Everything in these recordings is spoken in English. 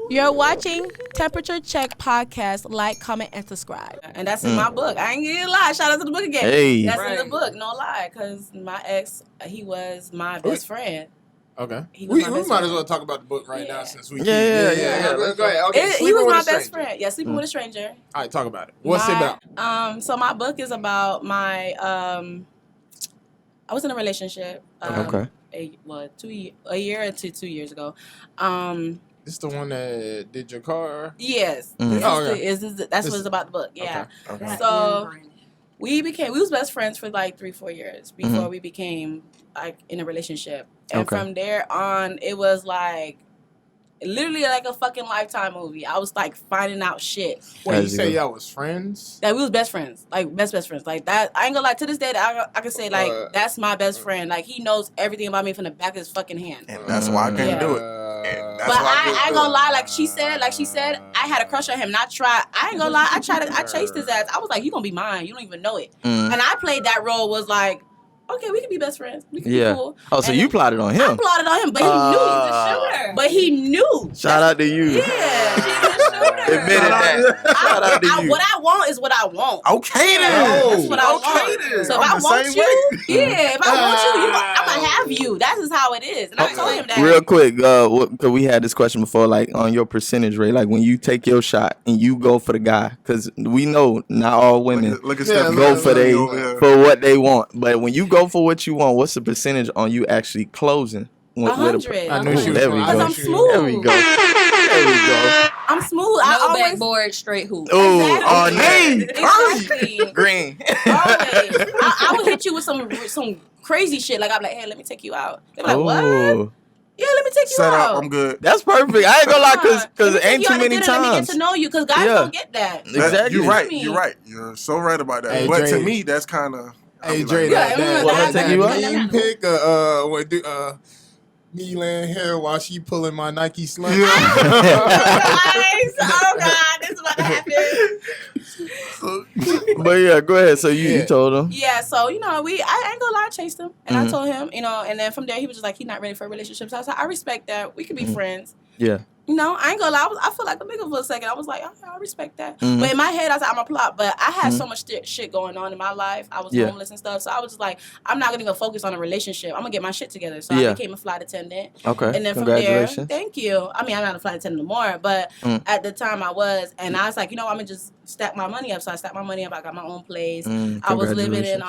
You're watching Temperature Check Podcast. Like, comment, and subscribe. And that's in my book. I ain't gonna lie. Shout out to the book again. Hey. That's in the book. No lie. Because my ex, he was my best friend. Okay. We might as well talk about the book right now since we Yeah. Go ahead. Okay. He was my best friend. Yeah, sleeping with a stranger. All right, talk about it. What's it about? So my book is about my I was in a relationship. Okay. A year to 2 years ago. This the one that did your car? Yes. That's what it's about, the book. Yeah. Okay. So we was best friends for like 3-4 years before we became like in a relationship. And from there on, it was like literally like a fucking Lifetime movie. I was like finding out shit. Wait, you say y'all was friends? That we was best friends, like best friends, like that. I ain't gonna lie. To this day, I can say like that's my best friend. Like he knows everything about me from the back of his fucking hand. And that's why I couldn't do it. But I ain't gonna lie. Like she said, I had a crush on him. And I ain't gonna lie. I chased his ass. I was like, you gonna be mine. You don't even know it. And I played that role. Was like, okay, we can be best friends. We can be cool. Oh, so you plotted on him? I plotted on him, but he knew. He's a shooter. But he knew. Shout out to you. Yeah, she's a shooter. Admitted that. Shout out to you. What I want is what I want. Okay then. That's what I want. So if I want you, if I want you, I'm going to have you. That's just how it is. And I told him that. Real quick, because we had this question before, like on your percentage rate, like when you take your shot and you go for the guy, because we know not all women Look at go for what they want. But when you go for what you want, what's the percentage on you actually closing? 100. I knew she was there we Because go. I'm smooth. There we go. I'm smooth. No backboard, straight hoop. Oh, name. Exactly. Green. Always. I would hit you with some crazy shit. Like, I'm like, hey, let me take you out. They're like, what? Yeah, let me take you Set out. up, I'm good. That's perfect. I ain't gonna lie, because it ain't too many Let me get times. to know you, because guys don't get that. Exactly. You're right. You're right. You're so right about that. Hey, but Dre. to me, that's kind of. Hey, Dre, you pick me laying here while she pulling my Nike slim. Oh, God, this is about to happen. But yeah, go ahead. So you told him. Yeah, so, I ain't gonna lie, I chased him. And I told him, and then from there, he was just like, he's not ready for a relationship. So I was like, I respect that. We could be friends. Yeah. I ain't gonna lie. I feel like a nigga for a second. I was like, okay, I respect that. But in my head, I was like, I'm a plot. But I had so much shit going on in my life. I was homeless and stuff. So I was just like, I'm not gonna even focus on a relationship. I'm gonna get my shit together. So I became a flight attendant. Okay. And then from there, thank you. I mean, I'm not a flight attendant anymore, but at the time I was. And I was like, I'm gonna just stack my money up. So I stacked my money up. I got my own place. I was living in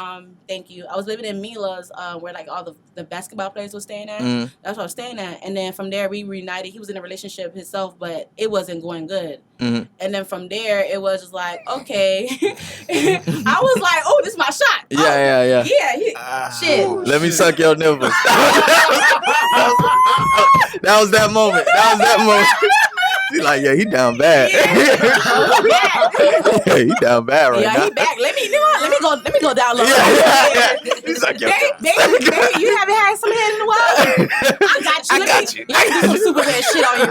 thank you. I was living in Mila's, where like all the basketball players were staying at. That's what I was staying at. And then from there we reunited. He was in a relationship himself, but it wasn't going good. And then from there it was just like, okay. I was like, oh, this is my shot. Yeah. Shit. Let me suck your nipples. That was that moment. She's like, yeah, he down bad. Yeah, he down bad right now. Yeah, he back. Let me go down low. He's like, yo, baby, you haven't had some head in a while? I got you. Let me do some Superman shit on you.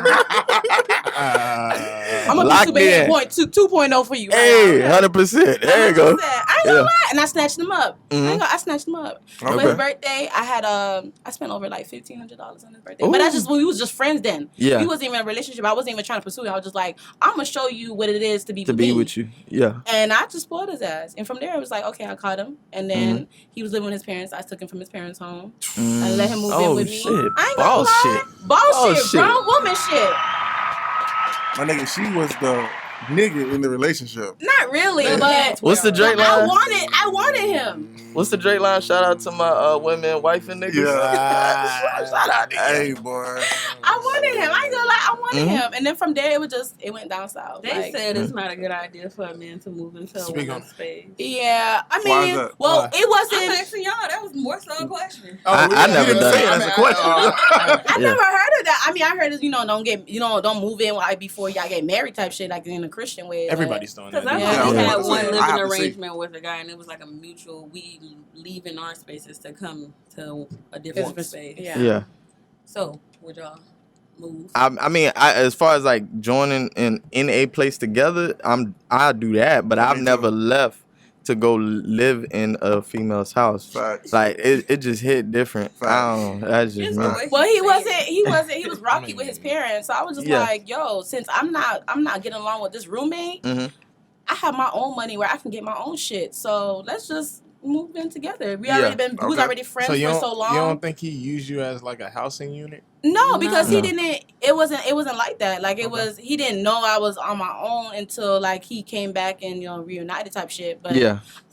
I'm gonna do Superman 2.0 for you. Hey, 100%. There you go. I ain't gonna lie, and I snatched him up. I snatched him up. Okay. For his birthday, I had I spent over like $1,500 on his birthday. But that's just when we was just friends then. Yeah. We wasn't even in a relationship. I wasn't even trying to pursue it. I was just like, I'm gonna show you what it is to be with you. Yeah. And I just spoiled his ass. And from there, it was like, okay, I caught him. And then he was living with his parents. I took him from his parents' home. I let him move in with me. Shit. I ain't gonna lie. Boss shit. Grown woman shit. My nigga, she was the nigga in the relationship. Not really, but what's the Drake line? I wanted him. What's the Drake line? Shout out to my women, wife, and niggas. Yeah. Shout out to you. Hey, boy. I wanted him. I ain't gonna lie. I wanted him. And then from there, it went down south. They said it's not a good idea for a man to move into a woman's space. Yeah, I Why is mean, that? well, it wasn't. I'm asking y'all. That was more so a question. I never done it. That's a question. I never heard of that. I mean, I heard it. Don't move in before y'all get married type shit, like in a Christian way. Everybody's doing that. Because I've only had one living arrangement with a guy, and it was like a mutual. We leaving our spaces to come to a different space. Yeah. So would y'all move? I mean, as far as like joining in a place together, I do that, but I've never left to go live in a female's house. Facts. Like it just hit different. I don't know. That's just me. Well, he was rocky with his parents. So I was just like, yo, since I'm not getting along with this roommate, I have my own money where I can get my own shit. So let's just move in together. We was already friends for so long. You don't think he used you as like a housing unit? No, because he didn't. It wasn't like that. Like it was. He didn't know I was on my own until like he came back and reunited type shit. But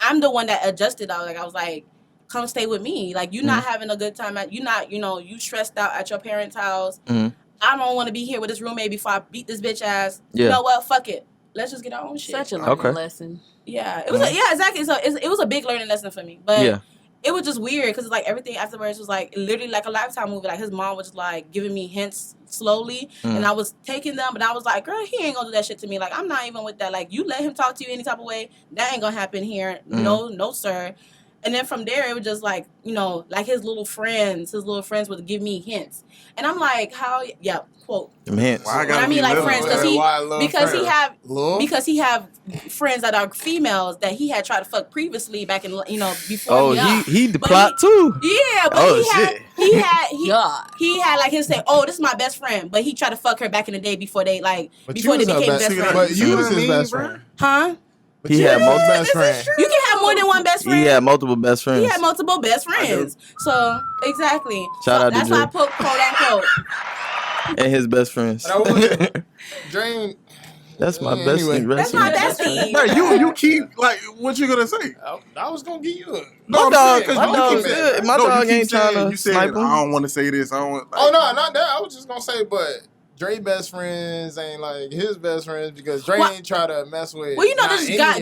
I'm the one that adjusted. I was like, come stay with me. Like you're not having a good time. You stressed out at your parents' house. I don't want to be here with this roommate before I beat this bitch ass. You know what? Fuck it. Let's just get our own shit. Such a learning lesson. Yeah, it was. Exactly. So it was a big learning lesson for me. But it was just weird because like everything afterwards was like literally like a Lifetime movie. Like his mom was like giving me hints slowly, and I was taking them, but I was like, girl, he ain't gonna do that shit to me. Like I'm not even with that. Like you let him talk to you any type of way, that ain't gonna happen here. No, sir. And then from there, it was just like, like his little friends would give me hints. And I'm like, how, quote. Them hints. Well, I mean like friends, because he have friends that are females that he had tried to fuck previously back in, before. Oh, he the plot too? Yeah, but he had like his say, oh, this is my best friend. But he tried to fuck her back in the day before they became best friends. But you was his best friend. Huh? He had multiple best friends. You can have more than one best friend. He had multiple best friends. He had multiple best friends. So, exactly. Shout out to that's Dre. why I put quote unquote. And his best friends. Dream. That's my best friend. That's my bestie. Bro, you keep, like, what you gonna say? I was gonna give you a... My dog ain't trying to snipe him. I don't want to say this. I don't want... Oh, no, not that. I was just gonna say, but... Dre best friends ain't like his best friends because Dre ain't try to mess with. Well, this guys.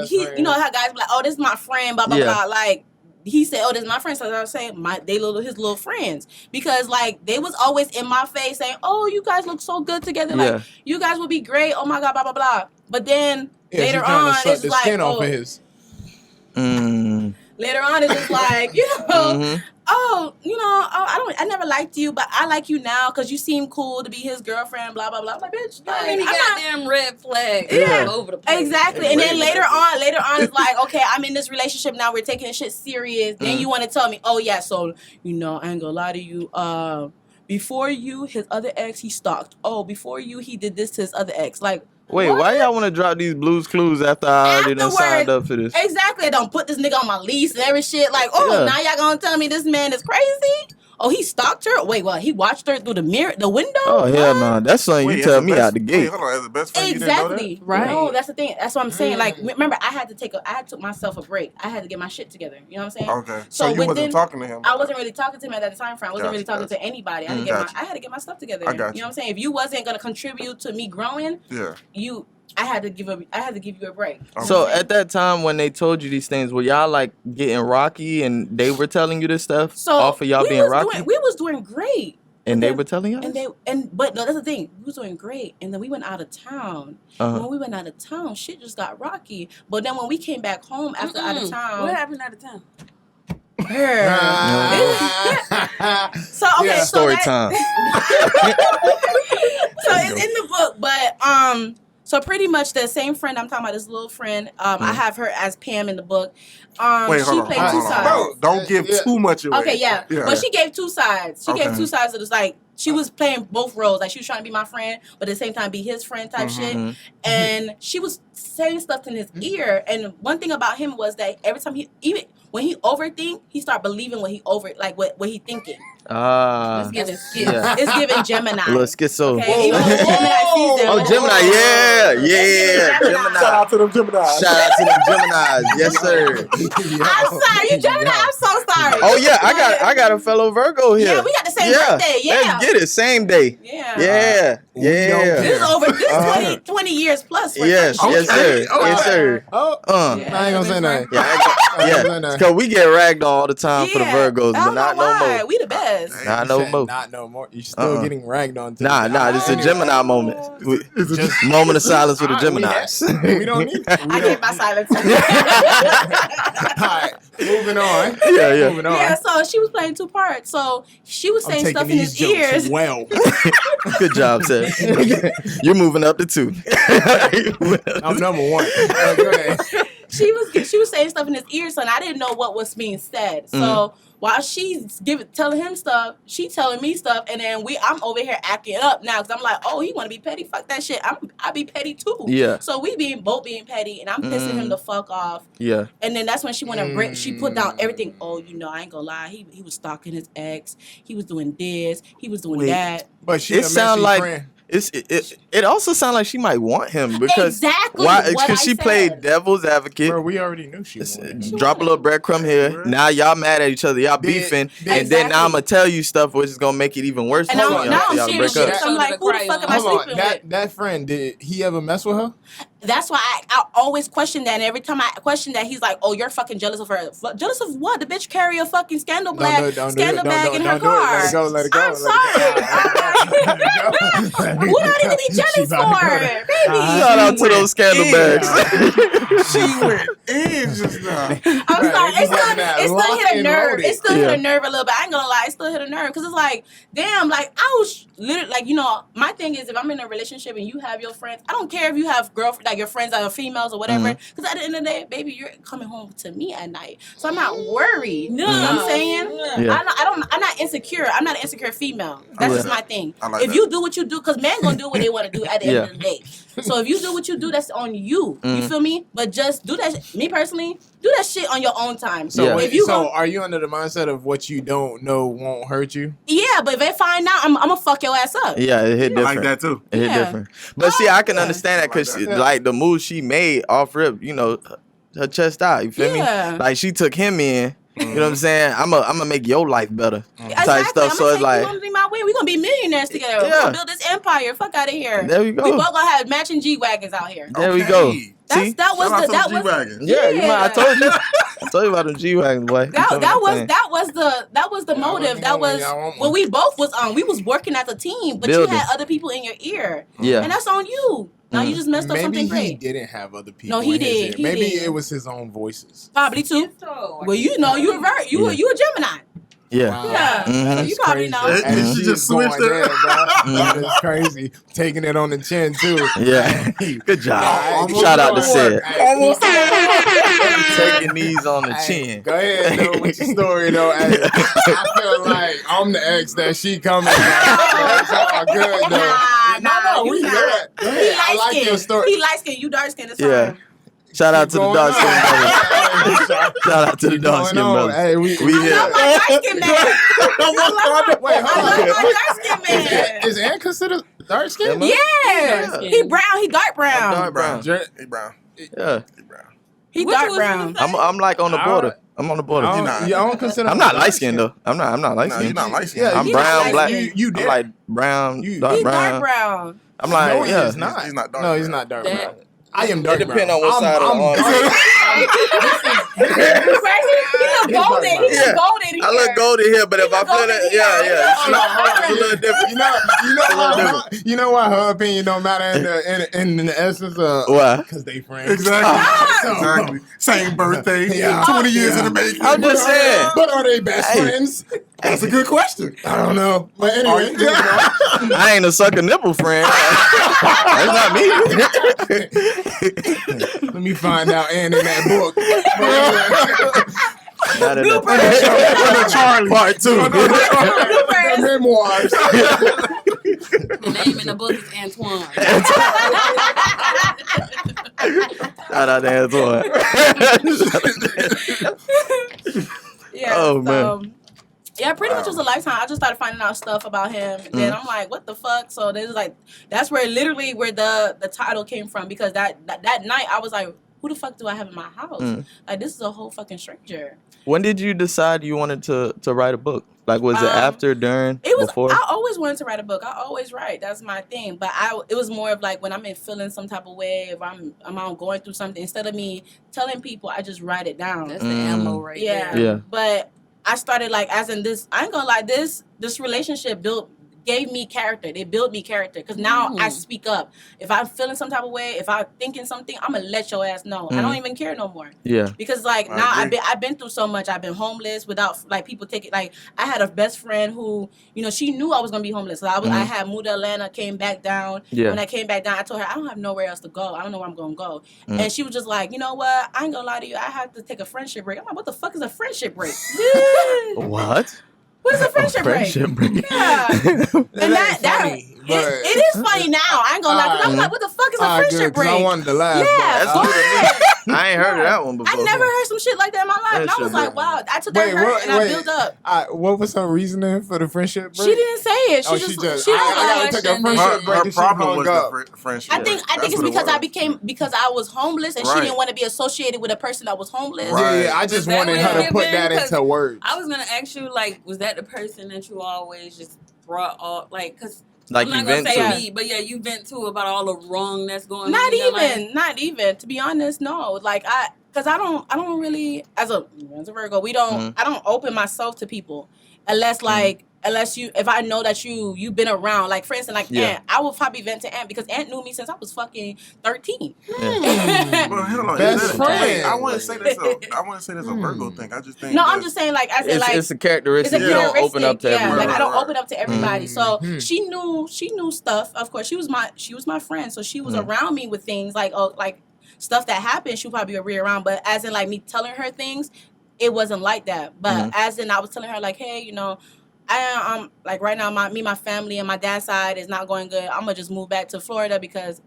You know how guys be like, oh, this is my friend, blah blah blah. Like he said, oh, this is my friend. So I was saying, his little friends, because like they was always in my face saying, oh, you guys look so good together. Like you guys would be great. Oh my god, blah blah blah. But then later on, it's like, later on, it's just like, I never liked you, but I like you now because you seem cool to be his girlfriend, blah, blah, blah. I'm like, bitch, like, goddamn red flag over the place. Exactly. And then later on, it's like, okay, I'm in this relationship now. We're taking this shit serious. Then you want to tell me, oh, yeah, so, I ain't gonna lie to you. Before you, his other ex, he stalked. Oh, before you, he did this to his other ex. Like, wait, what? why y'all want to drop these Blues Clues after I already done signed up for this? Exactly. Don't put this nigga on my lease and every shit. Like, now y'all gonna tell me this man is crazy? Oh, he stalked her? Wait, what? He watched her through the window? Oh, hell no. That's something you tell me out the gate. Wait, hold on. As a best friend, exactly. You didn't know that? Right. No, that's the thing. That's what I'm saying. Like, remember, I took myself a break. I had to get my shit together. You know what I'm saying? Okay. So you wasn't talking to him? I wasn't really talking to him at that time frame. I wasn't really talking to anybody. I had to get my stuff together. I got you know what I'm saying? If you wasn't going to contribute to me growing, I had to give you a break. So at that time when they told you these things, were y'all like getting rocky and they were telling you this stuff off of y'all being rocky? We was doing great. And they were telling y'all? But no, that's the thing. We was doing great. And then we went out of town. When we went out of town, shit just got rocky. But then when we came back home after out of town. What happened out of town? Story time. So it's in the book, but so pretty much the same friend I'm talking about, this little friend. I have her as Pam in the book. Wait, she played two sides. Bro, don't give too much away. Okay, yeah. But she gave two sides. She gave two sides. It was like she was playing both roles. Like she was trying to be my friend, but at the same time be his friend type shit. And she was saying stuff in his ear. And one thing about him was that every time when he overthink, he start believing what he thinking. It's giving It's giving Gemini. A little schizo. Okay? Gemini, yeah. Gemini. Shout out to them Geminis. Yes, sir. I'm sorry, you Gemini. I'm so sorry. Oh yeah, I got a fellow Virgo here. Yeah, we got the same birthday. Yeah, let's get it. Same day. Yeah. This is over 20 years plus. Yes, sir. Yes, sir. I ain't gonna say nothing. Yeah, because we get ragged all the time for the Virgos, but not no more. We the best. Not no more. Not no more. You're still getting ragged on. Nah. This is a Gemini moment. It's just moment of silence for the Geminis. We don't need. I get my silence. All right, moving on. Yeah. Moving on. Yeah, so she was playing two parts. So she was saying stuff in his ears. Well, good job, sir. You're moving up to 2. I'm number 1. Go ahead. she was saying stuff in his ear, so I didn't know what was being said. So while she's telling him stuff, she telling me stuff, and then I'm over here acting up now because I'm like, oh, he want to be petty? Fuck that shit. I be petty too. Yeah. So we both being petty, and I'm pissing him the fuck off. Yeah. And then that's when she went and she put down everything. Oh, I ain't gonna lie. He was stalking his ex. He was doing this. He was doing that. But she it sound like friend. It also sounds like she might want him because exactly because she played devil's advocate. Bro, we already knew she wanted. Drop a little breadcrumb here. Now y'all mad at each other. Y'all beefing, and then now I'm gonna tell you stuff which is gonna make it even worse. And now I'm shit. I'm like, who the fuck am I sleeping with? That friend, did he ever mess with her? That's why I always question that. And every time I question that, he's like, "Oh, you're fucking jealous of her. Jealous of what? The bitch carry a fucking scandal bag in her car. Let it go. I'm sorry. What do I need to be jealous for, baby? Shout out to those scandal bags. She went in just now. I'm sorry. It still hit a nerve. It still hit a nerve a little bit. I ain't gonna lie. It still hit a nerve because it's like, damn. Like I was literally like, my thing is if I'm in a relationship and you have your friends, I don't care if you have girlfriends. Like your friends are females or whatever. Because at the end of the day, baby, you're coming home to me at night. So I'm not worried. You know what I'm saying? Yeah. I'm not insecure. I'm not an insecure female. That's just my thing. Like if you do what you do, because men gonna do what they want to do at the end of the day. So if you do what you do, that's on you. You feel me? But just do that. Me personally, do that shit on your own time. So are you under the mindset of what you don't know won't hurt you? Yeah, but if they find out, I'm gonna fuck your ass up. Yeah, it hit different. I like that too. It hit different. But see, I can understand that because like the move she made off rip, her chest out. You feel me? Like she took him in. You know what I'm saying? I'm gonna make your life better. Type stuff. So it's like we're gonna be millionaires together. We're gonna build this empire. Fuck out of here. There we go. We both gonna have matching G-Wagons out here. There we go. That was I told you. I told you about them G-Wagons, boy. That was the motive. That was what we both was on. We was working as a team, but you had other people in your ear. Yeah. And that's on you. Now you just messed up something great. Maybe he didn't have other people. No, he did. Maybe it was his own voices. Probably too. Well, you a Gemini. Yeah. Wow. Yeah. You probably know. And she just switched it. That is crazy. Taking it on the chin too. Yeah. Good job. Shout out to Sid. Almost taking these on the chin. Go ahead though with your story though. I feel like I'm the ex that she coming. That's all good though. No, we good. I like your story. He light skin, you dark skin. Yeah. Shout out to the dark skin brothers. Shout out to the dark skin brothers. Hey, we here. I love my dark skin man. Wait, hold on. I love my dark skin man. Is Ann considered dark skin? Yeah. He brown. He dark brown. Dark brown. He brown. Yeah. He brown. He dark brown. I'm like on the border. I'm on the border. I don't consider. I'm not light skinned though. I'm not light skinned. You're not light skinned. I'm brown, black. You I'm like brown, dark brown. Dark brown. I'm like, no, yeah. He's not. He's not dark. No, he's not dark brown. I am dark brown. It depends on what side of the arm. He look golden. He look golden here. I look golden here, but if I flip it, it's a little different. You know why her opinion don't matter in the essence of why? Because they friends. Exactly. Same birthday. 20 years in the making. I'm just saying. But are they best friends? That's a good question. I don't know. But anyway, I ain't a sucker nipple friend. That's not me. Let me find out Ann in that book. Not in Charlie. Part 2. The memoirs. The name in the book is Antoine. Shout out to Antoine. Yeah. Oh, man. Yeah, pretty much was a lifetime. I just started finding out stuff about him. And then I'm like, what the fuck? So there's like, that's where literally where the title came from. Because that night I was like, who the fuck do I have in my house? Like, this is a whole fucking stranger. When did you decide you wanted to write a book? Like, was it after, during, before? I always wanted to write a book. I always write. That's my thing. But it was more of like when I'm feeling some type of way, if I'm out going through something, instead of me telling people, I just write it down. That's the ammo right there. Yeah. But I started like, as in this, I ain't gonna lie, this relationship gave me character. They built me character. Because now I speak up. If I'm feeling some type of way, if I'm thinking something, I'm going to let your ass know. I don't even care no more. Yeah. Because, like, now I've been through so much. I've been homeless without, like, people taking, like, I had a best friend who, you know, she knew I was going to be homeless. So I had moved to Atlanta, came back down. Yeah. When I came back down, I told her, I don't have nowhere else to go. I don't know where I'm going to go. And she was just like, you know what? I ain't going to lie to you. I have to take a friendship break. I'm like, what the fuck is a friendship break? What? What is a friendship break? Yeah. And that funny. It is funny now. I ain't gonna lie. Cause I was like, what the fuck is a friendship break? I wanted to laugh. Yeah, that's good. I ain't heard of that one before. I never heard some shit like that in my life. And I was like, wow. I took that hurt and I built up. What was her reasoning for the friendship break? She didn't say it. She just I gotta take a friendship break. Her problem was the friendship. I think it's because I was homeless and she didn't want to be associated with a person that was homeless. Right. Yeah, I just wanted her to put that into words. I was gonna ask you, like, was that the person that you always just brought all, like, because like I'm not gonna say me, but yeah, you vent to about all the wrong that's going on. Not even. To be honest, no. Like because I don't really as a Virgo, I don't open myself to people unless if I know that you've been around. Like for instance, like Aunt, I will probably vent to Aunt because Aunt knew me since I was fucking 13. Well, hold on. Best friend. I wouldn't say that's a Virgo thing. I just think I'm just saying like I said like it's a characteristic. You don't open up to everybody. Like I don't open up to everybody. So she knew stuff. Of course, she was my friend. So she was around me with things like stuff that happened. She would probably be around. But as in like me telling her things, it wasn't like that. But as in I was telling her like, hey, you know. I'm like right now, my family and my dad's side is not going good. I'm gonna just move back to Florida because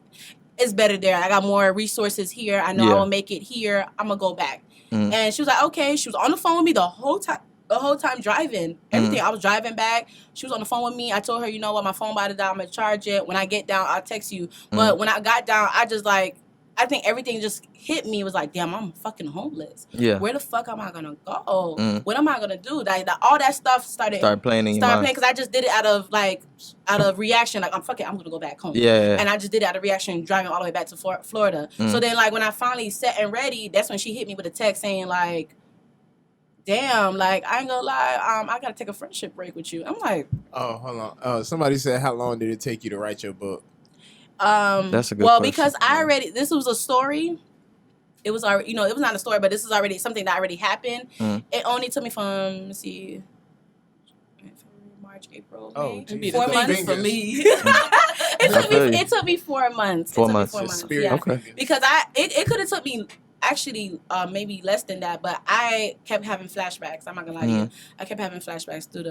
it's better there. I got more resources here. I know I will make it here. I'm gonna go back. And she was like, okay. She was on the phone with me the whole time driving. Everything. I was driving back. She was on the phone with me. I told her, you know what, my phone about to die. I'm gonna charge it. When I get down, I'll text you. But when I got down, I think everything just hit me. It was like, damn, I'm fucking homeless. Yeah. Where the fuck am I gonna go? What am I gonna do? Like all that stuff started playing because I just did it out of reaction. Like I'm gonna go back home. Yeah. And I just did it out of reaction, driving all the way back to Florida. So then, like when I finally set and ready, that's when she hit me with a text saying like, damn, like I ain't gonna lie, I gotta take a friendship break with you. I'm like, oh, hold on. Somebody said, how long did it take you to write your book? That's a good question. Because this was a story. It was already, it was not a story, but this is already something that already happened. It only took me from, let's see, March, April, May. 4 months for me. It took me 4 months. 4 months. Yeah. Okay. Because it could have took me actually maybe less than that, but I kept having flashbacks. I'm not gonna lie to you. I kept having flashbacks through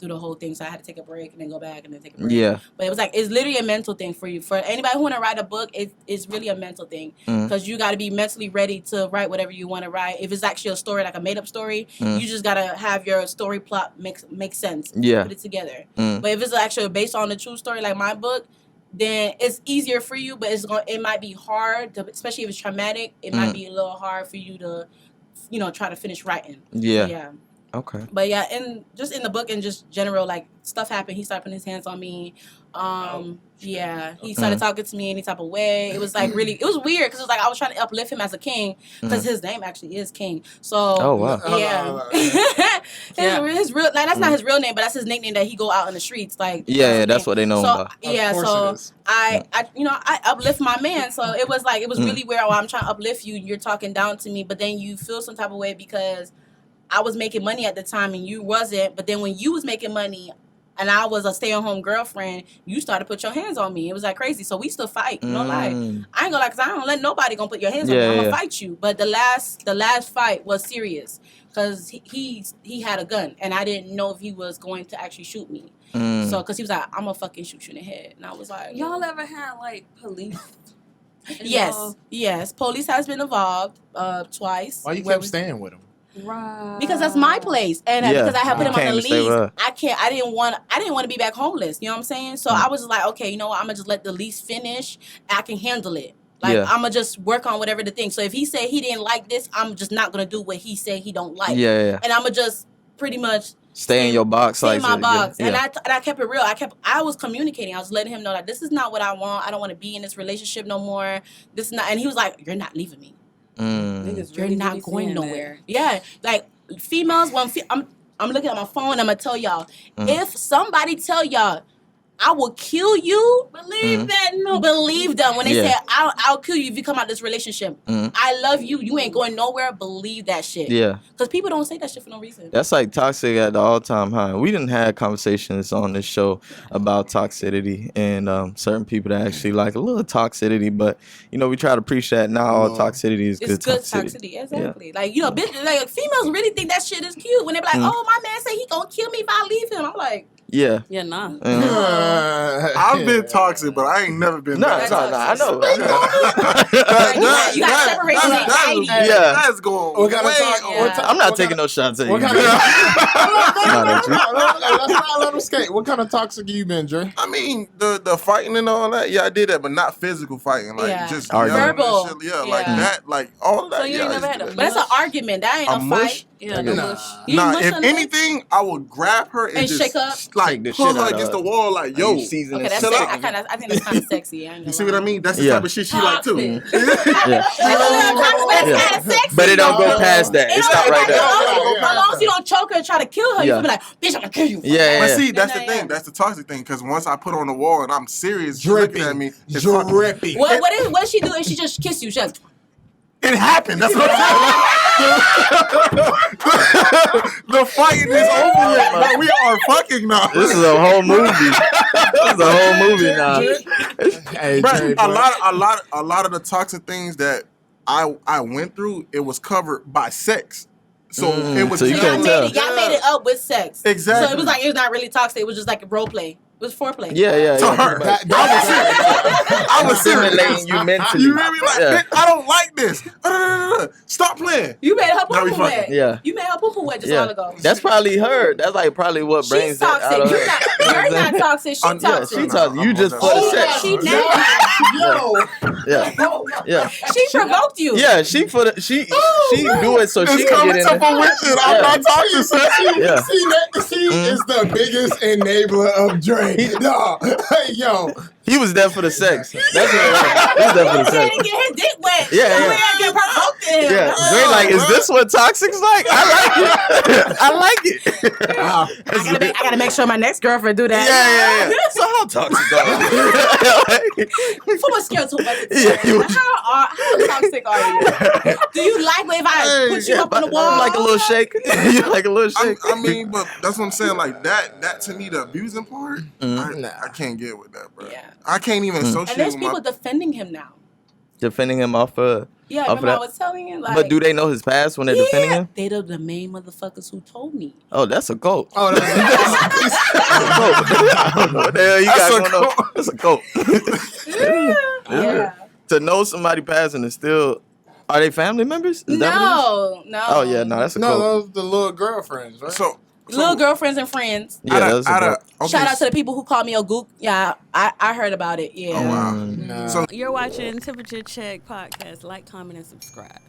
the whole thing, so I had to take a break and then go back and then take a break. Yeah. But it was like it's literally a mental thing for you. For anybody who want to write a book, it's really a mental thing because you got to be mentally ready to write whatever you want to write. If it's actually a story, like a made up story, you just gotta have your story plot make sense. Yeah. Put it together. But if it's actually based on a true story, like my book, then it's easier for you, but it might be hard, especially if it's traumatic. It might be a little hard for you to, try to finish writing. Yeah. So, yeah. Okay. But yeah, and just in the book and just general, like stuff happened. He started putting his hands on me. Yeah, he started talking to me any type of way. It was like really, it was weird because it was like I was trying to uplift him as a king because his name actually is King. So oh wow, yeah, his real that's not his real name, but that's his nickname that he go out in the streets like. Yeah, that's what they know about. Yeah, so I uplift my man. So it was really weird. I'm trying to uplift you, and you're talking down to me, but then you feel some type of way because I was making money at the time and you wasn't. But then when you was making money. And I was a stay-at-home girlfriend. You started to put your hands on me. It was like crazy. So we still fight. No lie. I ain't gonna lie, cause I don't let nobody gonna put your hands on me. I'm gonna fight you. But the last fight was serious, cause he had a gun, and I didn't know if he was going to actually shoot me. So, cause he was like, I'm gonna fucking shoot you in the head, and I was like, y'all ever had like police? Yes. Police has been involved twice. Why you kept staying with him? Right. Because that's my place, and because I had put him on the lease, I didn't want to be back homeless. You know what I'm saying? So I was just like, okay, you know what? I'm gonna just let the lease finish. I can handle it. Like I'm gonna just work on whatever the thing. So if he said he didn't like this, I'm just not gonna do what he said he don't like. Yeah. And I'm gonna just pretty much stay in your box, stay in my box. And I kept it real. I was communicating. I was letting him know that this is not what I want. I don't want to be in this relationship no more. This is not. And he was like, you're not leaving me. You're not going nowhere. Yeah, like females. I'm looking at my phone. I'm gonna tell y'all if somebody tell y'all I will kill you. Believe that. No. Believe them when they say, I'll kill you if you come out of this relationship. I love you. You ain't going nowhere. Believe that shit. Yeah. Because people don't say that shit for no reason. That's like toxic at the all-time high. We didn't have conversations on this show about toxicity and certain people that actually like a little toxicity, but you know, we try to preach that not all toxicity is good toxicity. Exactly. Yeah. Like, you know, like females really think that shit is cute when they be like, oh, my man say he gonna kill me if I leave him. I'm like, yeah. Yeah, nah. I've been toxic, but I ain't never been I know. You got separation anxiety. Yeah. That's going I'm not taking no shots at you. Let's not let him skate. What kind of toxic you been, Dre? I mean, the fighting and all that. Yeah, I did that, but not physical fighting. Like just verbal. Shit. Yeah, like that. Like all of that. So you ain't never had a But it's an argument. That ain't a fight. Yeah, no mush. Nah, if anything, I would grab her and just shake up, like pull her against the wall, like yo. Okay, that's I think that's kind of sexy. You see what I mean? That's the type of shit she like too. But it don't go past that. It's not right there. As long as you don't choke her and try to kill her, you can be like, bitch, I'm gonna kill you. Yeah. But see, that's the thing. That's the toxic thing. Because once I put her on the wall and I'm serious, dripping looking at me, it's dripping. What does she do if she just kiss you? She's like, it happened. That's what I'm saying. The fighting is over with, man. We are fucking now. This is a whole movie. This is a whole movie now. Hey, But a lot of the toxic things that I went through, it was covered by sex. So it was. So you can't tell. Y'all made it up with sex. Exactly. So it was like, it was not really toxic. It was just like a role play. It was foreplay. Yeah. To her. I was stimulating you mentally. You really like, bitch, I don't like this. Stop playing. You made her poo-poo wet. Yeah. You made her poo-poo wet just a while ago. That's probably her. That's like probably what brings She's toxic. You're not toxic. She's toxic. She toxic. You just for the sex. She Yeah. She provoked you. Yeah, she do it so she can get in I'm not talking. She is the biggest enabler of Drake. No, yo. He was there for the sex. That's what it was. He was there for the sex. He didn't get his dick wet. Yeah. Get provoked in him. Yeah. Dre like, is this what toxic's like? I like it. I like it. I gotta make sure my next girlfriend do that. Yeah. So how toxic are you? For what scale to what? How toxic are you? Do you like if I put you up on the wall? Like a little shake. You like a little shake. I mean, but that's what I'm saying. Like that to me, the abusing part, I can't get with that, bro. Yeah. I can't even associate. And there's people defending him now. Defending him off of. Yeah, remember I was telling you, like. But do they know his past when they're defending him? They the main motherfuckers who told me. Oh, that's a cult. Oh, that's a cult. What the hell you got going on? That's a cult. Yeah. To know somebody passing is still. Are they family members? Is that what it is? No. Oh yeah, no, that's a cult. No, those the little girlfriends, right? So little girlfriends and friends. Yeah, shout out to the people who called me a gook. Yeah, I heard about it. Yeah. Oh wow. Nah. So You're watching Temperature Check Podcast. Like, comment, and subscribe.